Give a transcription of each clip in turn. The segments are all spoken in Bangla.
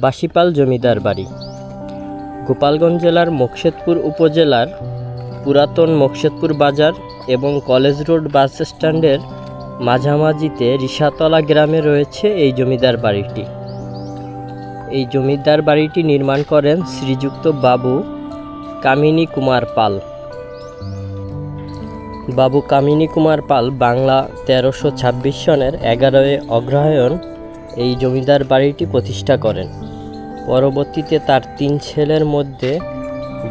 বাসিপাল জমিদার বাড়ি গোপালগঞ্জ জেলার মোকশেদপুর উপজেলার পুরাতন মোকশেদপুর বাজার এবং কলেজ রোড বাস স্ট্যান্ডের মাঝামাঝিতে রিসাতলা গ্রামে রয়েছে এই জমিদার বাড়িটি। এই জমিদার বাড়িটি নির্মাণ করেন শ্রীযুক্ত বাবু কামিনী কুমার পাল। বাবু কামিনী কুমার পাল বাংলা 1326 সনের 11 অগ্রহায়ণ এই জমিদার বাড়িটি প্রতিষ্ঠা করেন। পরবর্তীতে তার 3 ছেলের মধ্যে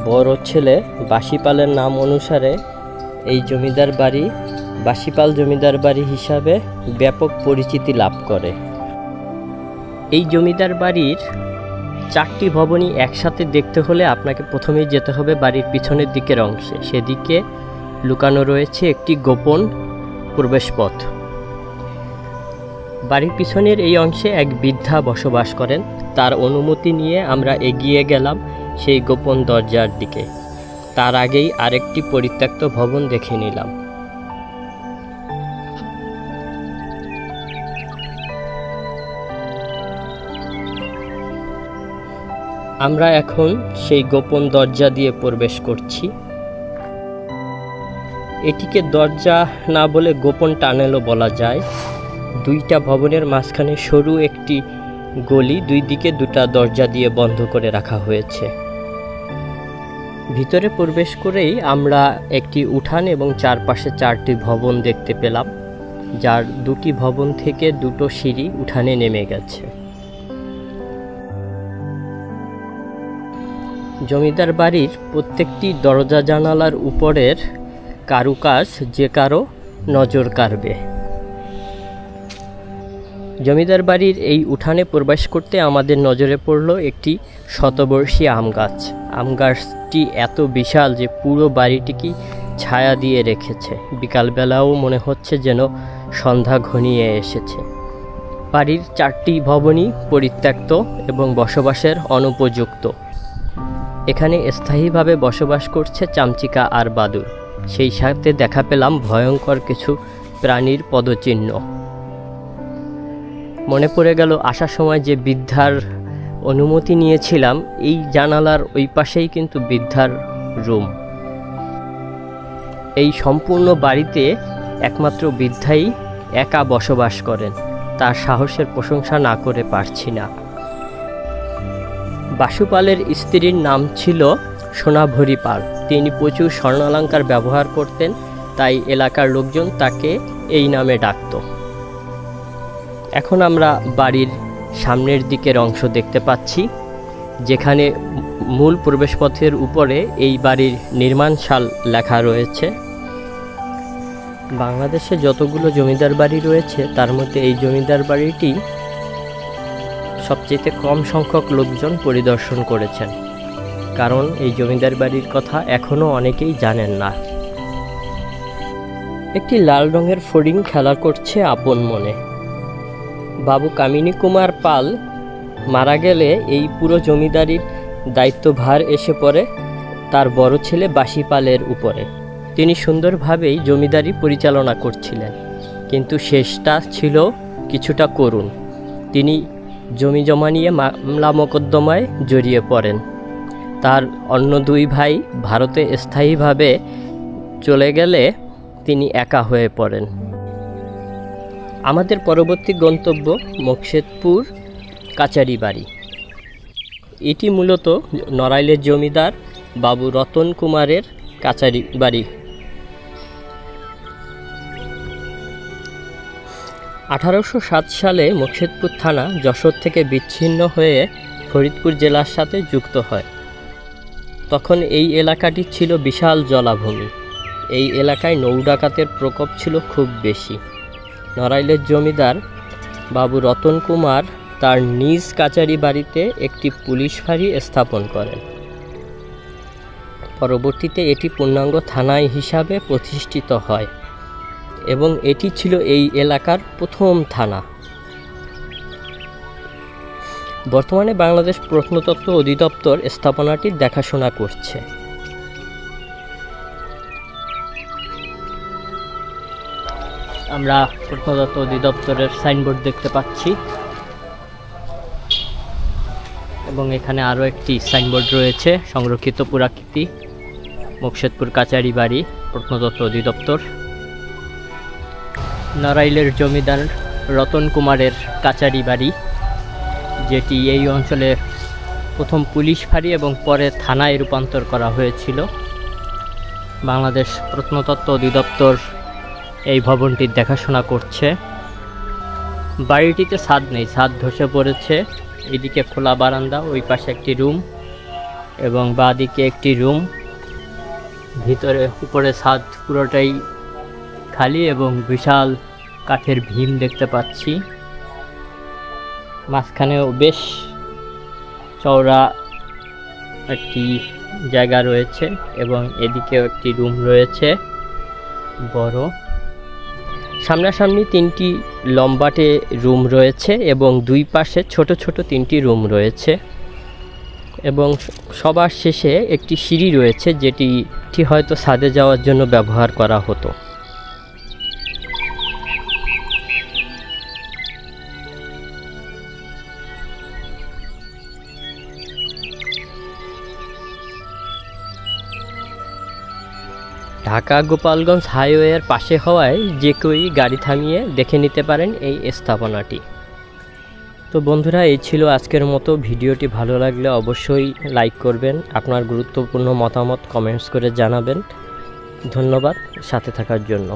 বড় ছেলে বাসিপালের নাম অনুসারে এই জমিদার বাড়ি বাসিপাল জমিদার বাড়ি হিসাবে ব্যাপক পরিচিতি লাভ করে। এই জমিদার বাড়ির 4টি ভবনই একসাথে দেখতে হলে আপনাকে প্রথমেই যেতে হবে বাড়ির পিছনের দিকের অংশে। সেদিকে লুকানো রয়েছে একটি গোপন প্রবেশপথ। বাড়ির পিছনের এই অংশে এক বৃদ্ধা বসবাস করেন। তার অনুমতি নিয়ে আমরা এগিয়ে গেলাম সেই গোপন দরজার দিকে। তার আগেই আরেকটি পরিত্যক্ত ভবন দেখে নিলাম। আমরা এখন সেই গোপন দরজা দিয়ে প্রবেশ করছি। এটিকে দরজা না বলে গোপন টানেলও বলা যায়। 2টা ভবনের মাঝখানে সরু একটি গলি, 2 দিকে 2টা দরজা দিয়ে বন্ধ করে রাখা হয়েছে। ভিতরে প্রবেশ করেই আমরা একটি উঠান এবং চারপাশে 4টি ভবন দেখতে পেলাম, যার 2টি ভবন থেকে 2টো সিঁড়ি উঠানে নেমে গেছে। জমিদার বাড়ির প্রত্যেকটি দরজা জানালার উপরের কারুকাজ যে কারো নজর কাড়বে। জমিদার বাড়ির এই উঠানে প্রবেশ করতে আমাদের নজরে পড়ল একটি শতবর্ষী আম গাছ। আম গাছটি এত বিশাল যে পুরো বাড়িটিকে ছায়া দিয়ে রেখেছে। বিকালবেলাও মনে হচ্ছে যেন সন্ধ্যা ঘনিয়ে এসেছে। বাড়ির 4টি ভবনই পরিত্যক্ত এবং বসবাসের অনুপযুক্ত। এখানে স্থায়ীভাবে বসবাস করছে চামচিকা আর বাদুড়। সেই সাথে দেখা পেলাম ভয়ঙ্কর কিছু প্রাণীর পদচিহ্ন। মনে পড়ে গেল আসার সময় যে বৃদ্ধার অনুমতি নিয়েছিলাম, এই জানালার ওই পাশেই কিন্তু বৃদ্ধার রুম। এই সম্পূর্ণ বাড়িতে একমাত্র বৃদ্ধাই একা বসবাস করেন। তার সাহসের প্রশংসা না করে পারছি না। বাসুপালের স্ত্রীর নাম ছিল সোনাভরি পাল। তিনি প্রচুর স্বর্ণালঙ্কার ব্যবহার করতেন, তাই এলাকার লোকজন তাকে এই নামে ডাকত। এখন আমরা বাড়ির সামনের দিকের অংশ দেখতে পাচ্ছি, যেখানে মূল প্রবেশপথের উপরে এই বাড়ির নির্মাণ সাল লেখা রয়েছে। বাংলাদেশে যতগুলো জমিদার বাড়ি রয়েছে তার মধ্যে এই জমিদার বাড়িটি সবচেয়ে কম সংখ্যক লোকজন পরিদর্শন করেছেন, কারণ এই জমিদার বাড়ির কথা এখনো অনেকেই জানেন না। একটি লাল রঙের ফড়িং খেলা করছে আপন মনে। বাবু কামিনী কুমার পাল মারা গেলে এই পুরো জমিদারির দায়িত্বভার এসে পড়ে তার বড় ছেলে বাসিপালের উপরে। তিনি সুন্দরভাবেই জমিদারি পরিচালনা করছিলেন, কিন্তু শেষটা ছিল কিছুটা করুণ। তিনি জমি জমা নিয়ে মামলা মোকদ্দমায় জড়িয়ে পড়েন। তার অন্য 2 ভাই ভারতে স্থায়ীভাবে চলে গেলে তিনি একা হয়ে পড়েন। আমাদের পরবর্তী গন্তব্য মোকশেদপুর কাচারি বাড়ি। এটি মূলত নড়াইলের জমিদার বাবু রতন কুমারের কাচারি বাড়ি। 1807 সালে মোকশেদপুর থানা যশোর থেকে বিচ্ছিন্ন হয়ে ফরিদপুর জেলার সাথে যুক্ত হয়। তখন এই এলাকাটি ছিল বিশাল জলাভূমি। এই এলাকায় নৌ ডাকাতের প্রকোপ ছিল খুব বেশি। নড়াইলের জমিদার বাবু রতন কুমার তার নিজ কাচারি বাড়িতে একটি পুলিশ ফাঁড়ি স্থাপন করেন। পরবর্তীতে এটি পূর্ণাঙ্গ থানা হিসাবে প্রতিষ্ঠিত হয় এবং এটি ছিল এই এলাকার প্রথম থানা। বর্তমানে বাংলাদেশ প্রত্নতত্ত্ব অধিদপ্তর স্থাপনাটির দেখাশোনা করছে। আমরা প্রত্নতত্ত্ব অধিদপ্তরের সাইনবোর্ড দেখতে পাচ্ছি। এবং এখানে আরও একটি সাইনবোর্ড রয়েছে, সংরক্ষিত পুরাকীর্তি মোকশেদপুর কাচারি বাড়ি, প্রত্নতত্ত্ব অধিদপ্তর। নড়াইলের জমিদার রতন কুমারের কাচারি বাড়ি, যেটি এই অঞ্চলের প্রথম পুলিশ ফাঁড়ি এবং পরে থানায় রূপান্তর করা হয়েছিল। বাংলাদেশ প্রত্নতত্ত্ব অধিদপ্তর এই ভবনটির দেখাশোনা করছে। বাড়িটিতে ছাদ নেই, ছাদ ধসে পড়েছে। এদিকে খোলা বারান্দা, ওই পাশে একটি রুম এবং বাঁদিকে একটি রুম। ভিতরে উপরে ছাদ পুরোটাই খালি এবং বিশাল কাঠের ভীম দেখতে পাচ্ছি। মাঝখানেও বেশ চওড়া একটি জায়গা রয়েছে এবং এদিকেও একটি রুম রয়েছে বড়। সামনাসামনি 3টি লম্বাটে রুম রয়েছে এবং দুই পাশে ছোট ছোট 3টি রুম রয়েছে এবং সবার শেষে একটি সিঁড়ি রয়েছে, যেটি হয়তো ছাদে যাওয়ার জন্য ব্যবহার করা হতো। ঢাকা গোপালগঞ্জ হাইওয়ের পাশে হওয়ায় যে কেউই গাড়ি থামিয়ে দেখে নিতে পারেন এই স্থাপনাটি। তো বন্ধুরা, এই ছিল আজকের মতো। ভিডিওটি ভালো লাগলে অবশ্যই লাইক করবেন, আপনার গুরুত্বপূর্ণ মতামত কমেন্টস করে জানাবেন। ধন্যবাদ সাথে থাকার জন্য।